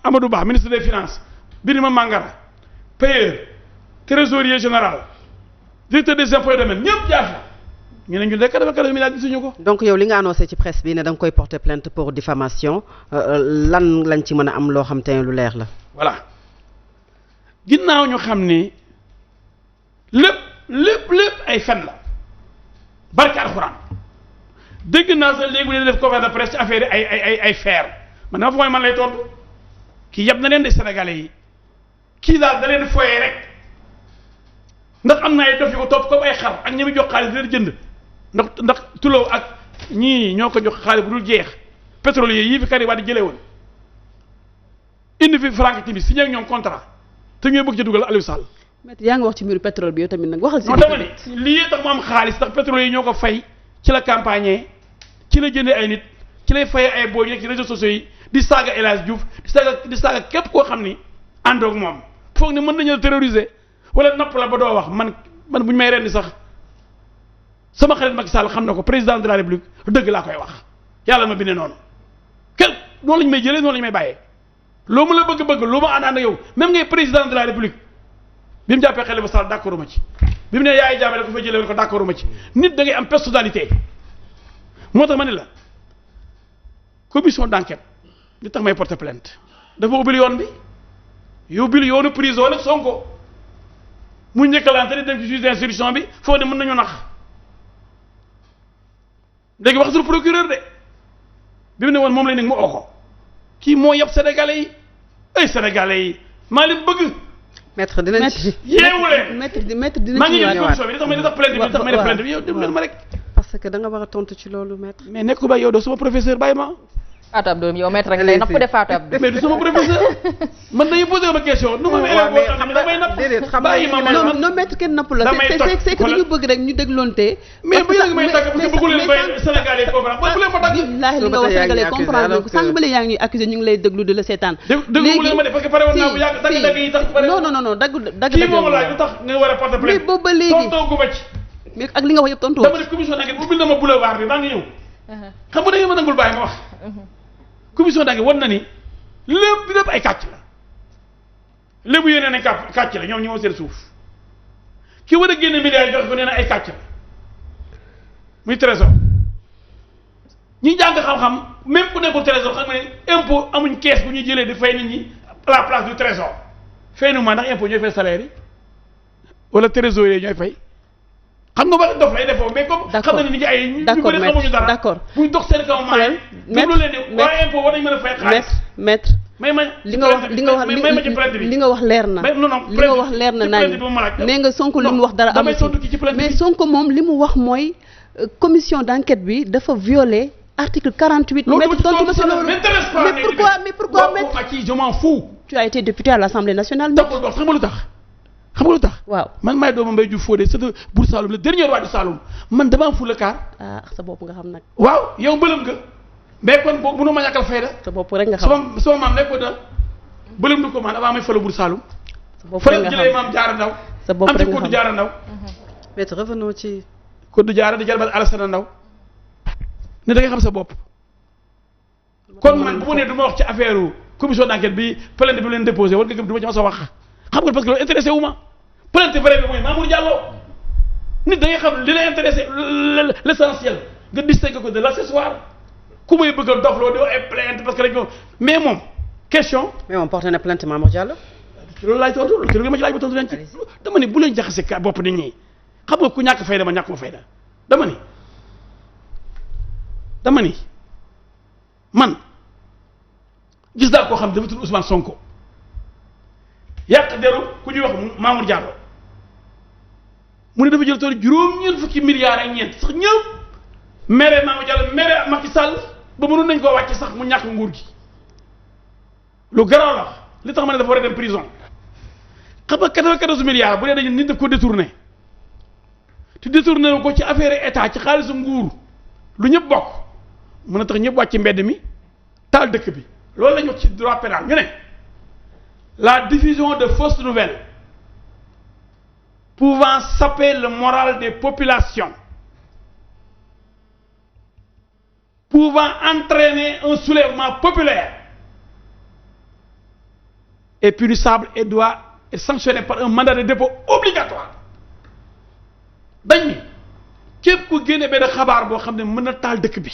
Amadou Ba ministre des finances Birima Mangara payeur trésorier général directeur des impôts et domaines ñëpp jaar fa ñu ne ñu nekk dafa kàddu milliards gisuñu ko. donc yow li nga annoncé ci presse bi ne da nga koy porter plainte pour diffamation lan lañ ci mën a am loo xam te ne lu leer la. voilà ginnaaw ñu xam ne lépp ay fen la barke alxuraan dégg naa sax léegi bu dee def conférence de presse ci affaire ay fer man dama fa mooy man lay tontu kii yab na leen de Sénégalais yi kii daal da leen foyee rek ndax am na ay dof yu ko topp comme ay xar ak ñi muy jox xaalis di leen jënd. ndax Tullow ak ñii ñoo ko jox xaalis bu dul jeex pétrolier yii fi Karim Wade jëlee woon indi fi Franck Timis signé ak ñoom contrat te ñooy bëgg ca dugal Aliou Sall. mais yaa ngi wax ci mbiru pétrole bi yow tamit nag waxal si. non dama ne lii tax mu am xaalis ndax pétrolier yi ñoo ko fay ci la campagne ci la jëndee ay nit ci lay fayee ay booy ci réseaux sociaux yi di saaga El Hadj Diouf di saaga képp koo xam ni àndoog moom foog ne mën nañu terroriser wala napp la ba doo wax man bu ñu may rendi sax. sama xarit Macky Sall xam na ko président de la République dëgg laa koy wax yàlla ma bindee noonu kenn noonu lañu may jëlee noonu lañu may bàyyee loo ma la bëgg loo ma ànd ak yow même ngay président de la République bi mu jàppee Khalifa Sall d'accord ma ci bi mu ne yaay jaame da ko fay jëlee woon ko d'accord ma ci nit da ngay am personnalité moo tax ma ne la commission d'enquête li tax may porter plainte dafa ubbil yoon bi yóbbil yoonu prison nag Sonko mu njëkkalante di dem ci juge d'instruction bi foo ne mën nañu nax léegi wax sur procureur de bi mu ne woon moom lay nekk mu oo ko kii moo yab sénégalais yi ay sénégalais yi maa leen bëgg. maître dinañ ci yeewu leen maître dinañ ci maa ngi ñëw commission bi li tax may def plainte bi li tax may def plainte bi yow déglu leen ma rek. parce que da nga war a tontu ci loolu maître. mais nekk ba yow doo sama professeur bàyyi ma. Fatou Abdou yow maître nga lay napp de Fatou Abdou. mais du sama professeur man dañuy posé ma question. nu ma élève boo xam ne damay napp bàyyi ma non non maître kenn napp la. c'est que dañu bëgg rek ñu dégloonte. mais bu yàgg may tàgg parce que bëggu leen bay Sénégalais comprendre bu leen ma tàgg. wallaahi li nga wax Sénégalais comprendre ko sànq ba léegi yaa ngi ñuy accusé ñu ngi lay déglu di la seetaan. déglu leen ma de parce que pare woon naa bu yàgg dagg yi tax non non non dagg kii moom laaj lu tax nga war a porter plainte mais boobu ba léegi tontu gu ma ci mais ak li nga wax yëpp tontu dama def commission d'enquête ubbil na ma boulevard bi maa ngi ñëw xam nga da ngeen ma nangul bàyyi ma wax commission d'enquête wan na ni lépp ay kàcc la lébu yéene nañ kàcc la ñoom ñoo seen suuf ki war a génne milliards jox ko nee na ay kàcc la muy trésor ñi jàng xam-xam même ku nekkul trésor xam nga ne impôt amuñ kees bu ñuy jëlee di fay nit ñi à la place du trésor fay nu ma ndax impôt ñooy fay salaire yi wala trésorier ñooy fay xam nga ba dof lay defoo mais comme xam na ni nit ay ñu bëri xamuñu dara d'accord buñ dox seen kaw maay déglu leen ni waa impôt war nañ mën a fay xaalis maître li nga wax li nga wax leer na li nga wax leer na nañ nee nga Sonko li mu wax dara amu ci mais Sonko moom li mu wax mooy commission d'enquête bi dafa violer article 48 mais tontu ma si loolu mais pourquoi je m'en fous. Tu as été député à l'Assemblée nationale xam nga lu tax waaw man maay doomu Mbaye Diouf Fodé c'est Buur Saloum le dernier roi du Saloum man dama am fulla kaar sa bopp nga xam nag waaw yow bëlëm nga mais kon boobu mënoo ma ñàkkal fayda sa bopp rek nga xam sama maam nekkoon na bëlëm du ko man avant may falo Buur Saloum sa bopp rek nga xam jëlee maam Jaara Ndaw sa bopp rek nga xam am ci Koddu Jaara Ndaw maître revenons ci Koddu Jaara di jarbat Alassane Ndaw ne da nga xam sa bopp kon man bu ma nee du ma wax ci affaire commission d'enquête bi plainte bi leen déposé war nga gëm du ma ci ma sa wax xam nga parce que loolu intéressé wu ma plainte vrai bi mooy Mamour Diallo nit da ngay xam li lay intéressé l'essentiel nga distingue ko de l'accessoire ku may bëgg a dofloo di wax ay plainte parce que dañ ko mais moom question. mais moom porté na plainte Mamour Diallo. loolu laay tontu loolu ci ma ci laaj ba tontu leen ci dama ni bu leen jaxase ka bopp nit ñi xam nga ku ñàkk fayda ma ñàkk ma fayda dama ni man gis naa koo xam ne dafa tudd Ousmane Sonko yàq deru ku ñuy wax Mamour Diallo mu ne dafa jël tool juróom-ñeent fukki milliards ak ñeent sax ñëpp mere Mamour Diallo mere Macky Sall ba mënoon nañ koo wàcc sax mu ñàkk nguur gi lu garaaw la li tax ma ne dafa war a dem prison xam nga 94 milliards bu dee dañu nit daf ko détourné te détourné ko ci affaire état ci xaalisu nguur lu ñëpp bokk mën a tax ñëpp wàcc mbedd mi taal dëkk bi loolu la ñu wax ci droit pénal ñu ne la diffusion de fausses nouvelles pouvant saper le moral des populations pouvant entraîner un soulèvement populaire est punissable et doit être sanctionné par un mandat de dépôt obligatoire dañ ni képp ku génne benn xabaar boo xam ne mën na taal dëkk bi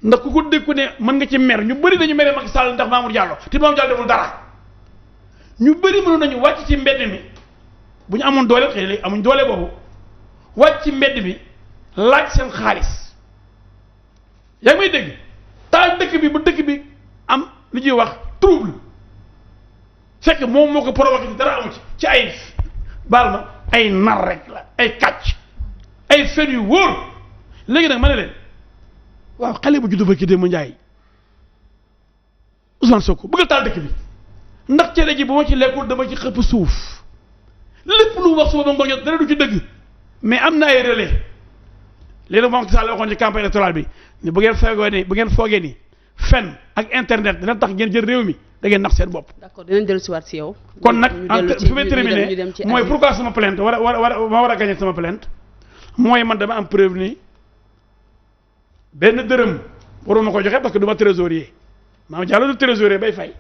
ndax ku ko dégg ne mën nga ci mer ñu bëri dañu mere Macky Sall ndax Mamour Diallo te Mamour Diallo deful dara ñu bëri mënoon nañu wàcc ci mbedd mi bu ñu amoon doole xëy léegi amuñ doole boobu wàcc ci mbedd mi laaj seen xaalis yaa ngi may dégg taal dëkk bi ba dëkk bi am lu ñuy wax trouble fekk moom moo ko provoqué ci dara amu ci ay baal ma ay nar rek la ay kàcc ay fen yu wóor léegi nag ma ne leen waaw xale bu juddu ba ki démb Ndiaye Ousmane Sonko bëgg a taal dëkk bi ndax cere ji bu ma ci lekkul dama ci xëpp suuf lépp lu wax suba ba ngoon jot dara du ci dëgg mais am na ay relais léegi nag moom Sall waxoon ci campagne électorale bi ne bu ngeen foogee ni fen ak internet dina tax ngeen jël réew mi da ngeen nax seen bopp. d'accord dinañ dellu si waat si yow. kon nag fi may terminer mooy pourquoi sama plainte war a gagner sama plainte mooy man dama am preuve ni benn dërëm waruma ko joxe parce que du ma trésorier Mamour Diallo du trésorier bay fay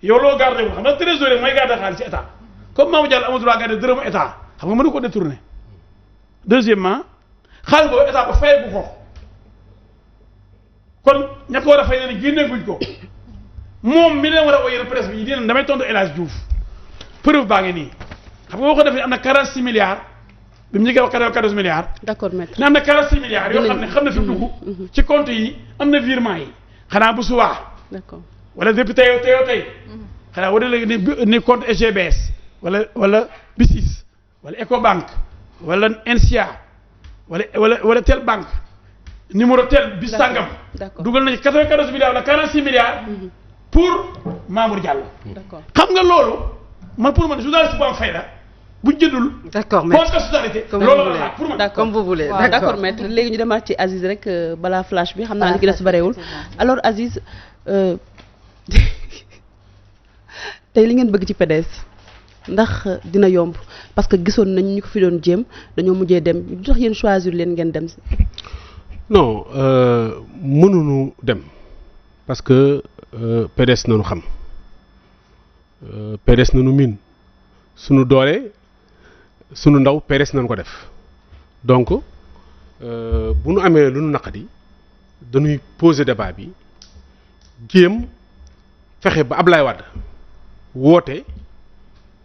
yow loo gardé xam nga trésorier mooy garder xaalis ci état comme Mamour Diallo amul droit garder dërëmu état xam nga mënu ko détourner. deuxièmement xaalis boobu état ba fayee bu ko kon ña ko war a fay ne génne guñ ko moom mi leen war a woyee presse bi ñu dinañ damay tontu El Hadj Diouf preuve baa ngi nii xam nga boo ko defee am na 46 milliards bi mu ñu koy wax 14 milliards. d'accord maître ne am na 46 milliards yoo xam ne xam na fi mu dugg ci compte yi am na virement yi xanaa bu subaa. d'accord wala depuis tey xanaa wala léegi ni compte SGBS wala BICIS wala Ecobank wala NCA wala tel banque numéro tel bis sàngam. d'accord dugal nañu 94 milliards wala 46 milliards. pour Mamour Diallo. d'accord xam nga loolu man pour man journaliste bu am fayda bu jëndul. d'accord maître constitutionnalité. comme loolu la pour man. d'accord comme vous voulez. waaw d'accord maître léegi ñu demaat ci Aziz rek balaa flash bi xam naa li ki des barewul alors Aziz tey li ngeen bëgg ci PDS ndax dina yomb parce que gisoon nañ ñu ko fi doon jéem dañoo mujjee dem lu tax yéen choisir leen ngeen dem si. non mënuñu dem parce que PDS nañu xam PDS nañu miin sunu doole sunu ndaw PDS nañu ko def donc bu nu amee lu nu naqadi dañuy poser débat bi jéem fexe ba Ablaye Wade woote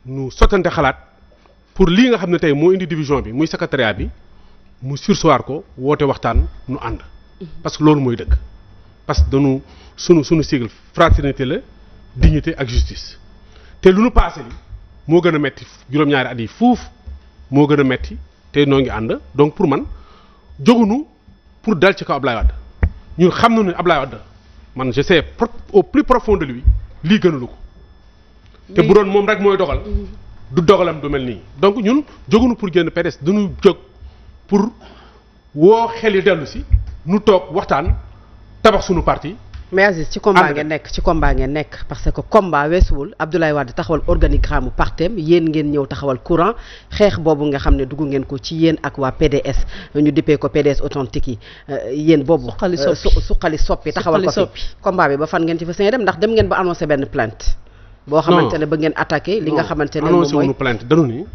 nu sottante xalaat pour lii nga xam ne tey moo indi division bi muy secrétariat bi mu surseoir ko woote waxtaan nu ànd parce que loolu mooy dëgg parce que dañu sunu sigle fraternité la dignité ak justice te lu nu passé li moo gën a metti juróom-ñaari at yi fuuf moo gën a metti te noo ngi ànd donc pour man jógunu pour dal ci kaw Ablaye Wade ñun xam nañu ne Ablaye Wade man je sais au plus profond de lui lii gënalu ko te bu doon moom rek mooy dogal du dogalam du mel nii donc ñun jógunu pour génn PDS dañu jóg pour woo xel yi dellu si nu toog waxtaan tabax suñu parti. mais Aziz ci combat ngeen nekk parce que combat weesuwul Abdoulaye Wade taxawal organigramme partem yéen ngeen ñëw taxawal courant xeex boobu nga xam ne dugg ngeen ko ci yéen ak waa PDS ñu dippee ko PDS authentique yi yéen boobu suqali soppi taxawal ko fi combat bi ba fan ngeen ci fa seen dem ndax dem ngeen ba annoncé benn plainte boo xamante ne ba ngeen attaqué li nga xamante ne moom mooy annoncé wuñu plainte dañu ni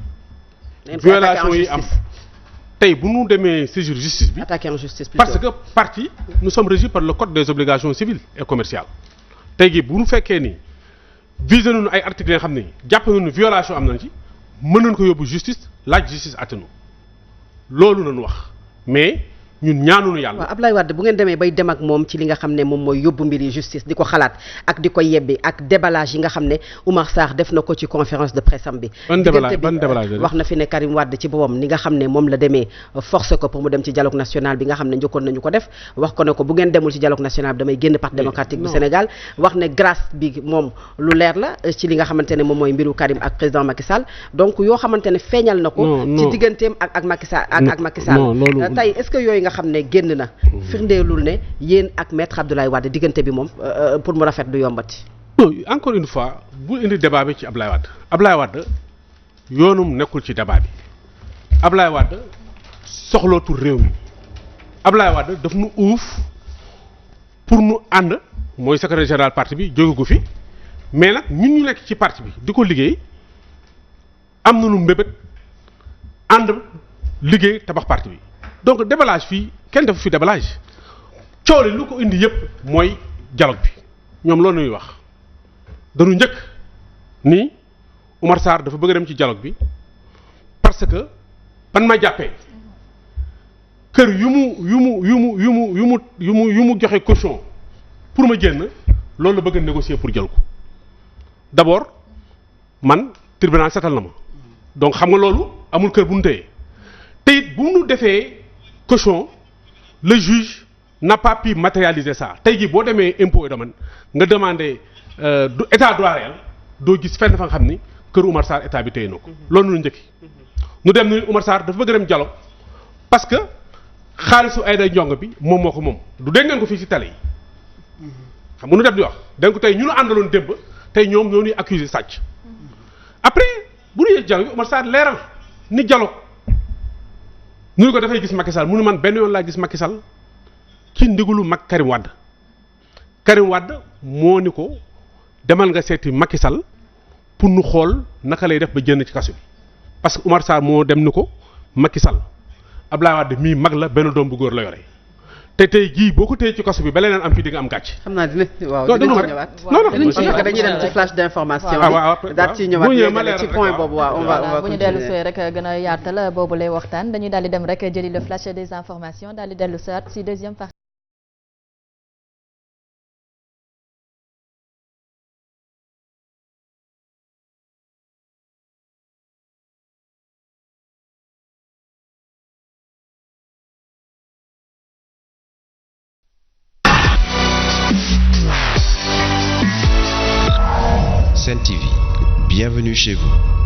violation yi am tey bu ñu demee saisir justice bi attaqué en justice plutôt. parce que parti nous sommes régis par le code des obligations civiles et commerciales tey jii bu ñu fekkee ni visé nañu ay articles yi nga xam ne jàpp nañu violation am nañ ci mën nañu ko yóbbu justice laaj justice attanu loolu nañu wax mais ñun ñaanuñu yàlla. waaw Ablaye Wade bu ngeen demee bay dem ak moom ci li nga xam ne moom mooy yóbbu mbiri justice di ko xalaat ak di ko yebbi ak déballage yi nga xam ne Oumar Sarr def na ko ci conférence de presse am bi. ban déballage wax na fi ne Karim Wade ci boppam ni nga xam ne moom la demee forcé ko pour mu dem ci dialogue national bi nga xam ne njëkkoon nañu ko def wax ko ne ko bu ngeen demul ci dialogue national bi damay génn parti démocratique bu Sénégal wax ne grâce bi moom lu leer la ci li nga xamante ne moom mooy mbiru Karim ak président Macky Sall donc yoo xamante ne feeñal na ko ci digganteem ak Macky Sall ak Macky Sall tey est-ce que yooyu nga xam ne génn na firndeelul ne yéen ak maître Abdoulaye Wade diggante bi moom pour mu rafet du yombati. non encore une fois bu indi débat bi ci Ablaye Wade yoonum nekkul ci débat bi Ablaye Wade soxlootul réew mi Ablaye Wade daf nu uuf pour nu ànd mooy secrétaire général parti bi jóge gu fi mais nag ñun ñu nekk ci parti bi di ko liggéey am na nu mbébét ànd liggéey tabax parti bi donc déballage fii kenn defu fi déballage coow li lu ko indi yëpp mooy dialogue bi ñoom loolu ñuy wax dañu njëkk ni Oumar Sarr dafa bëgg a dem ci dialogue bi parce que ban ma jàppee kër yu mu joxe caution pour ma génn loolu la bëgg a négocier pour jël ko d'abord man tribunal setal na ma donc xam nga loolu amul kër bu nu téye te it bu nu defee caution le juge n'a pas pu matérialiser ça tey jii boo demee impôt et domaine nga demandé du état droit réel doo gis fenn fa nga xam ni kër Oumar Sarr état bi téye na ko loolu nu njëkki nu dem ni Oumar Sarr dafa bëgg a dem dialogue parce que xaalisu Aïda Ndiongue bi moom moo ko moom du dégg ngeen ko fii ci télé yi xam nga nu def di wax donc tey ñu nu àndaloon démb tey ñoom ñoo ñuy accusé sàcc après bu ñu yegg dialogue bi Oumar Sarr leeral ni dialogue nu ko dafay gis Macky Sall mu ne man benn yoon laa gis Macky Sall ci ndigalu mag Karim Wade moo ni ko demal nga seeti Macky Sall pour nu xool naka lay def ba génn ci kaso bi parce que Oumar Sarr moo dem ni ko Macky Sall Abdoulaye Wade mii mag la benn doom bu góor la yore te tey jii boo ko téye ci kaso bi ba leneen am fii di nga am gàcce. xam naa dina ñëwaat. non parce que dañuy dem ci flash d'information. daal ci ñëwaat ci point boobu waaw on va bu ñu dellu see rek gën a yaatal boobu lay waxtaan dañuy daal di dem rek jëli le flash des informations daal di dellu saat si deuxième partie. Sen TV, bienvenue chez vous.